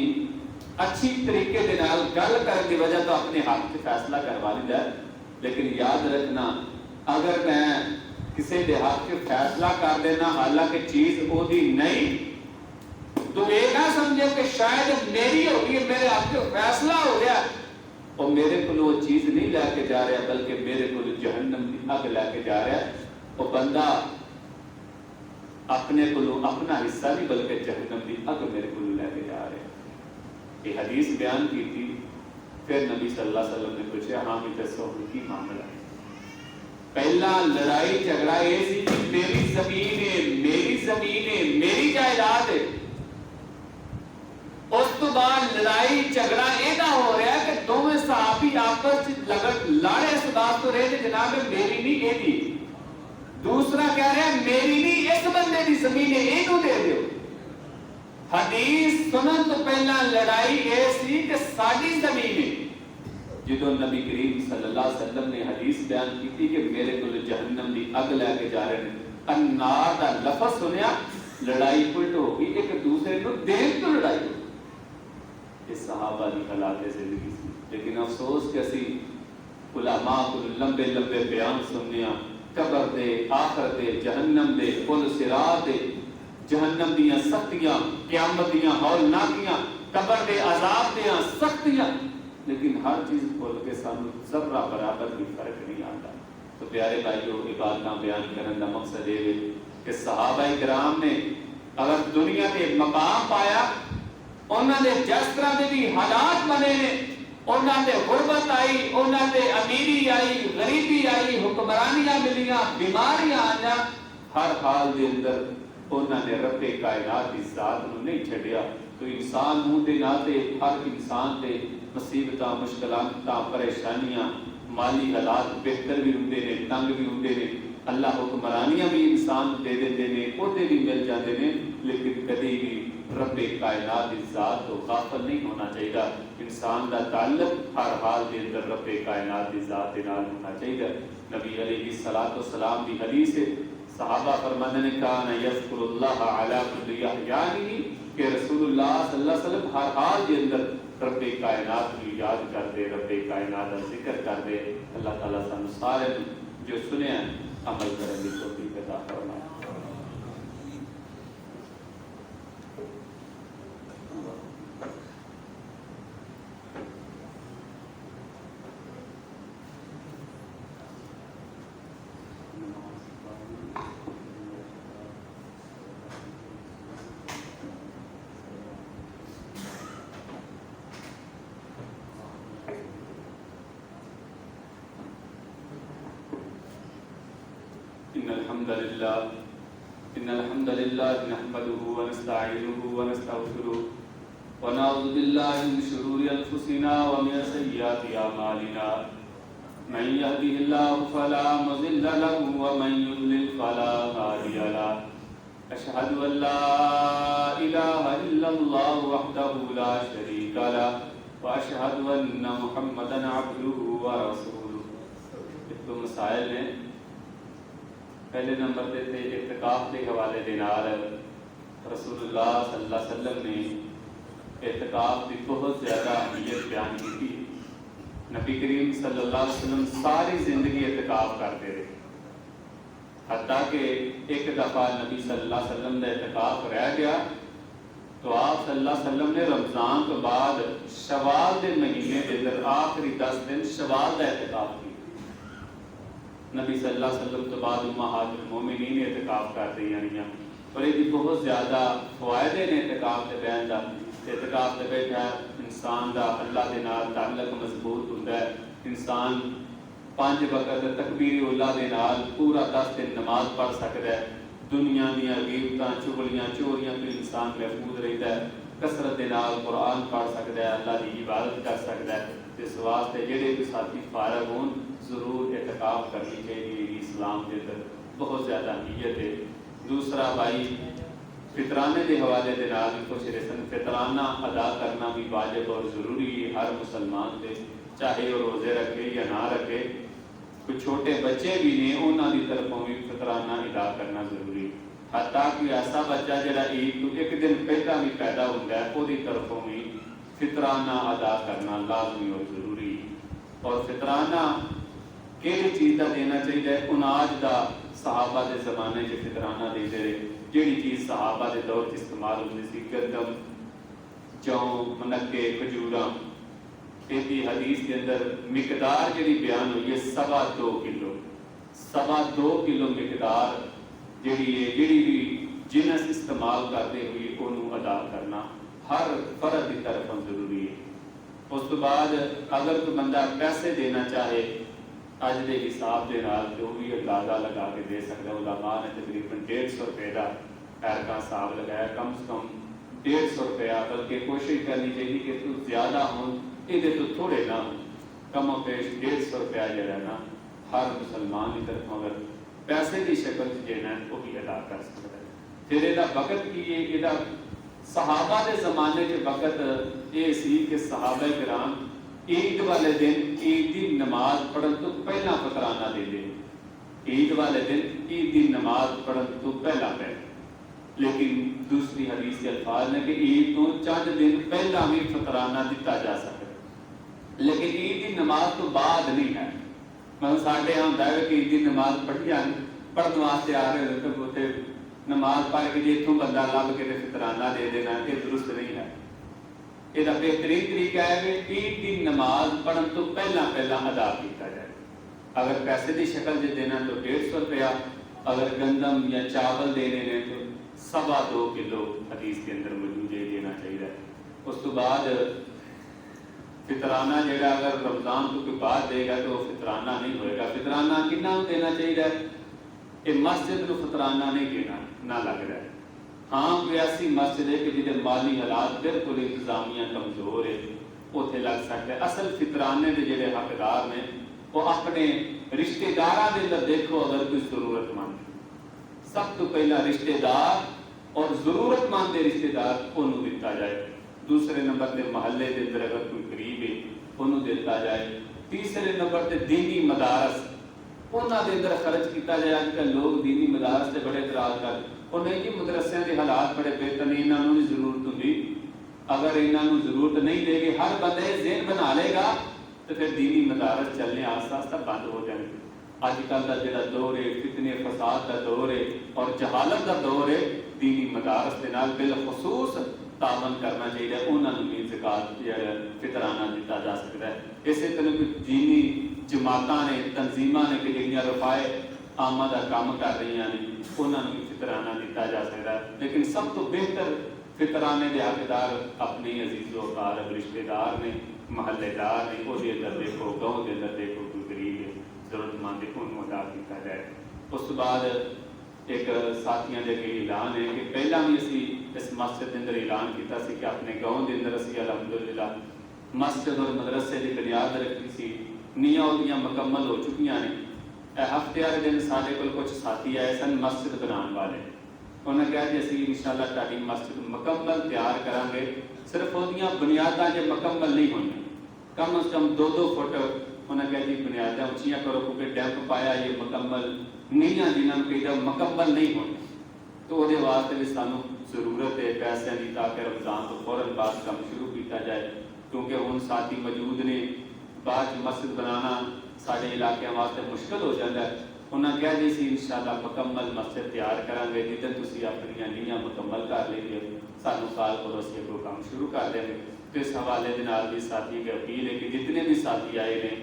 اچھی طریقے دے نال گل کرنے کی وجہ تو اپنے حق سے فیصلہ کروا لیتا ہے، لیکن یاد رکھنا اگر میں کسی دے حق سے فیصلہ کر دینا حالانکہ چیز وہ دی نہیں تو یہ نہ سمجھو کہ شاید میری ہو گئی، میرے آپ کے فیصلہ ہو گیا اور میرے کو وہ چیز نہیں لے کے جا رہا، بلکہ میرے کو جہنم کی اگ لے کے جا رہا ہے۔ وہ بندہ اپنے کو اپنا حصہ نہیں بلکہ جہنم کی اگ میرے کو لے کے جا رہا ہے۔ یہ حدیث بیان کی تھی۔ پھر نبی صلی اللہ علیہ وسلم نے پوچھا ہاں بھی دسو کی معاملہ ہے؟ پہلا لڑائی جھگڑا یہ سی کہ میری زمین ہے، میری زمین ہے، میری جائیداد ہے۔ اس تو بعد لڑائی جھگڑا یہ ہو رہا ہے کہ دونوں صحابی آپس لاڑے اس بات تو رہے تھے جناب میری نہیں یہ تھی، دوسرا کہہ رہا ہے میری نہیں اس بندے کی زمین ہے یہ دے دیو۔ حدیث سنن تو پہلا لڑائی یہ سی کہ ساری زمین ہے۔ جدو نبی کریم صلی اللہ علیہ وسلم نے حدیث بیان کی تھی کہ میرے کو جہنم کی اگ لے کے جا رہے ہیں، النار کا لفظ سنیا لڑائی پلٹ ہو گئی، ایک دوسرے کو دین تو لڑائی ہو۔ یہ صحابہ کی حالات زندگی سی، لیکن افسوس کہ اسی علماء کو لمبے لمبے بیان سننے قبر دے، آخر دے، جہنم دے، پل صراط دے، جہنم دیاں سختیاں، قیامت دیاں ہولناکیاں، قبر دے عذاب دیاں سختیاں، لیکن ہر چیز کھول کے سانو ذرہ برابر بھی فرق نہیں آتا۔ تو پیارے بھائیو عبادتاں بیان کرنے کا مقصد یہ ہے کہ صحابہ کرام نے اگر دنیا کے مقام پایا، انہوں نے جس طرح کے بھی حالات بنے نے، انہوں نے غربت آئی، انہوں نے امیری آئی، غریبی آئی، حکمرانیاں ملیاں، بیماریاں آئیں، ہر حال دے اندر انہوں نے رب کائنات کی ذات نو نہیں چھڈیا۔ تو انسان ہوں دے ناتے ہر انسان دے مصیبتاں، مشکلاتاں، پریشانیاں، مالی حالات بہتر بھی ہوندے نے، تنگ بھی ہوندے نے، اللہ حکمرانیاں بھی انسان دے دیندے نے، عہدے بھی مل جاندے نے، لیکن کبھی بھی رب کائنات کی ذات تو غافل نہیں ہونا چاہیے۔ انسان کا تعلق ہر حال کے اندر رب کائنات کی ذات کے نال ہونا چاہیے۔ نبی علیہ الصلوۃ والسلام کی حدیث ہے، صحابہ فرماتے ہیں کان یذکر اللہ علی کل احیانہ، کہ رسول اللہ صلی اللہ علیہ وسلم ہر حال کے اندر رب کائنات کی یاد کرتے، رب کائنات کا ذکر کرتے۔ اللہ تعالیٰ سانو سارے جو سنیا عمل کرنے کی توفیق عطا فرمائے۔ إن الحمد لله نحمده ونستعينه ونستغفره ونعوذ بالله من شرور أنفسنا ومن سيئات أعمالنا من يهده الله فلا مضل له ومن يضلل فلا هادي له أشهد أن لا إله إلا الله وحده لا شريك له وأشهد أن محمدا عبده ورسوله۔ تو مسائل ہیں، پہلے نمبر دے تھے اعتکاف کے حوالے دے نال رسول اللہ صلی اللہ علیہ وسلم نے اعتکاف کی بہت زیادہ اہمیت بیان کی تھی۔ نبی کریم صلی اللہ علیہ وسلم ساری زندگی اعتکاف کرتے رہے، حتیٰ کہ ایک دفعہ نبی صلی اللہ علیہ وسلم نے اعتکاف رہ گیا تو آپ صلی اللہ علیہ وسلم نے رمضان تو بعد شوال کے مہینے کے اندر آخری 10 دن شوال کا اعتکاف کیا۔ نبی صلی اللہ علیہ وسلم تو بعد امہات المومنین اعتکاف کر دیا اور یہ بہت زیادہ فوائد نے اعتکاف کے بیان کا۔ اعتکاف کے بیٹھا انسان کا اللہ کے نال تعلق مضبوط ہوتا ہے، انسان 5 وقت تکبیر اولا کے نال پورا 10 دن نماز پڑھ سکتا ہے، دنیا دیا غیبتاں، چغلیاں، چوریاں تو انسان محفوظ رہتا ہے، کثرت کے نال قرآن پڑھ سکتا ہے، اللہ کی عبادت کر سکتا ہے۔ اس واسطے جڑے بھی ساتھی فارغ ہون ضرور اعتکاف کرنی چاہیے، اسلام کے اندر بہت زیادہ اہمیت ہے۔ دوسرا بھائی فطرانے کے حوالے دے نال کچھ رسن فطرانہ ادا کرنا بھی واجب اور ضروری ہے ہر مسلمان سے، چاہے وہ روزے رکھے یا نہ رکھے۔ کچھ چھوٹے بچے بھی نے انہوں کی طرفوں بھی فطرانہ ادا کرنا ضروری، حتیٰ کہ ایسا بچہ جڑا عید تو ایک دن پہلا بھی پیدا ہوتا ہے وہ طرفوں بھی فطرانہ ادا کرنا لازمی اور ضروری۔ اور فطرانہ کہڑی چیز کا دینا چاہیے؟ اناج کا، صحابہ دے زمانے چ فطرانہ دے رہے، جیڑی چیز صحابہ دے دور چ استعمال ہوتی سی، گندم، جو، منکے، کھجوراں، یہ حدیث کے اندر مقدار جیڑی بیان ہوئی ہے 2.25 کلو، 2.25 کلو مقدار جیڑی ہے، جیڑی بھی جنس استعمال کرتے ہوئے انہوں ادا کرنا ہر فرد کی طرف ضروری ہے۔ اس تو بعد اگر کوئی بندہ پیسے دینا چاہے اج دے حساب دے نال جو بھی اندازہ لگا کے دے سکتا ہے، علماء نے تقریباً 150 روپے کا کا حساب لگایا، کم سے کم 150 روپیہ، بلکہ کوشش کرنی چاہیے کہ تو زیادہ ہوں یہ تو تھوڑے نہ ہوں، کم و بیش 150 روپیہ جڑا نا ہر مسلمان کی طرف اگر پیسے کی شکل دینا ہے وہ بھی ادا کر سکتا ہے۔ پھر یہ وقت کی یہ صحابہ دے زمانے کے وقت یہ سی کہ صحابہ کرام عید والے دن عید کی نماز پڑھن تو پہلا فطرانہ دے دیں، عید والے دن عید کی نماز پڑھن تو پہلا لیکن دوسری حدیث کے الفاظ نے کہ عید تو چند دن پہلا بھی فطرانہ دیتا جا سکتا ہے، لیکن عید کی نماز تو بعد نہیں ہے۔ میں ساڈے یہاں ہوتا ہے کہ عید کی نماز پڑھنے واسطے آ رہے ہوتے ہوتے نماز پڑھ کے جی اتوں بندہ لب کے فطرانہ دے دینا، یہ درست نہیں ہے۔ یہ بہترین طریقہ ہے کہ عید کی نماز پڑھن تو پہلا ادا کیا جائے۔ اگر پیسے کی شکل سے دینا تو 150 روپیہ، اگر گندم یا چاول دینے ہیں تو 2.25 کلو حدیث کے اندر موجود ہے دینا چاہیے۔ اس تو بعد فطرانہ جڑا اگر رمضان کو کوئی بعد دے گا تو فطرانہ نہیں ہوئے گا۔ فطرانہ کتنا دینا چاہیے؟ یہ مسجد کو فطرانہ نہیں دینا نہ لگ رہا ہے۔ ہاں کوئی ایسی مسجد ہے کہ جہاں مالی حالات بالکل انتظامیہ کمزور ہے اتنے لگ سکتا ہے۔ اصل فطرانے کے جڑے حقدار نے وہ اپنے رشتے داراں دے اندر دیکھو، اگر کوئی ضرورت مند سب تو پہلا رشتے دار اور ضرورت مند رشتے دار انہوں دیتا جائے، دوسرے نمبر تے محلے دے اندر اگر کوئی قریب ہے انہوں دیتا جائے، تیسرے نمبر تے دینی مدارس انہاں دے اندر خرچ کیتا جائے۔ آج کل لوگ دینی مدارس سے بڑے اعتراض کر انہیں کہ مدرسے کے حالات بڑے بہتر نہیں، انہوں نے ضرورت ہوتی، اگر انہوں ضرورت نہیں دے گی ہر بندے ذہن بنا لے گا تو پھر دینی مدارس چلنے آہستہ آہستہ بند ہو جائیں گے۔ آج کل کا جڑا دور ہے فتنے فساد کا دور ہے اور جہالت کا دور ہے، دینی مدارس کے نال بالخصوص تعاون کرنا چاہیے، انہوں نے بھی زکات فطرانہ دیتا جا سکتا ہے۔ اسی طرح دینی جماعتاں نے تنظیماں نے کہ جڑیاں رفائے عامہ کا کام کر رہی ہیں انہوں نے بھی فطرانہ دیتا جا سکتا ہے۔ لیکن سب تو بہتر فطرانے کے حقدار اپنے عزیز و اقارب رشتے دار نے، محلے دار نے، وہ اندر دیکھو، گاؤں کے اندر دیکھو کوئی غریب ہے ضرورت مند ہے انہوں ادا کیا جائے۔ اس کے بعد ایک ساتھیاں دے کے اعلان ہے کہ پہلا بھی اسی اس مسجد کے اندر اعلان کیتا سی کہ اپنے گاؤں کے اندر اسی الحمدللہ مسجد اور مدرسے کی بنیاد رکھی سی، نیاں وہاں مکمل ہو چکی ہیں۔ ہفتے والے دن سارے کو کچھ ساتھی آئے سن مسجد بنانے والے، انہوں نے کہا کہ اسی انشاءاللہ تاری مسجد مکمل تیار کریں گے، صرف وہ بنیاداں جو مکمل نہیں ہوئی، کم از کم 2 فٹ انہوں نے کہا جی بنیادیں اچھیاں کرو کیونکہ ڈیمپ پایا یہ مکمل نہیں ہیں، جنہوں نے کہا مکمل نہیں ہونے، تو وہ واسطے بھی سانوں ضرورت ہے پیسے کی تاکہ رمضان تو فوراً بعد کام شروع کیا جائے، کیونکہ ہن ساتھی موجود نے، بعد مسجد بنانا سارے علاقے واسطے مشکل ہو جاتا ہے۔ انہوں نے کہا جی اسی انشاءاللہ مکمل مسجد تیار کریں گے، جدن تسی اپنی نیاں مکمل کر لیں گے سانوں کال کرو اسی اگوں کام شروع کر دیں گے۔ تو اس حوالے دے نال بھی ساتھی کی اپیل ہے کہ جتنے بھی ساتھی آئے ہیں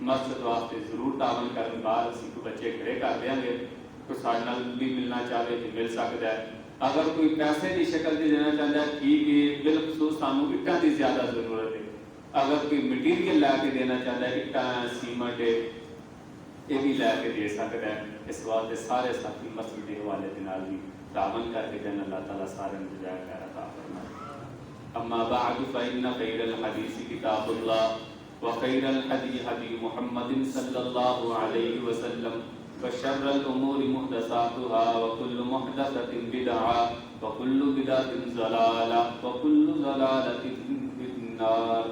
مسجد واسطے ضرور تعاون کریں، باہر اسی کو بچے کھڑے کر دیں گے، کوئی سارے نال بھی ملنا چاہے تو مل سکتا ہے، اگر کوئی پیسے کی شکل سے دینا چاہتا ہے ٹھیک ہے، بالخصوص سانوں اٹاں کی زیادہ ضرورت ہے، اگر کوئی مٹیریل لا کے دینا چاہتا ہے اٹاں سیمنٹ یہ بھی لے کے دے سکتا ہے۔ اس واسطے سارے ساتھی مسجد کے حوالے کے نال بھی تعاون کر کے جن اللہ تعالیٰ سارے جزائے خیر عطا فرمائے۔ اما بعد فإن خير الحديث كتاب الله وخير الهدي هدي محمد صلى الله عليه وسلم وشر الأمور محدثاتها وكل محدثة بدعة وكل بدعة ضلالة وكل ضلالة في النار۔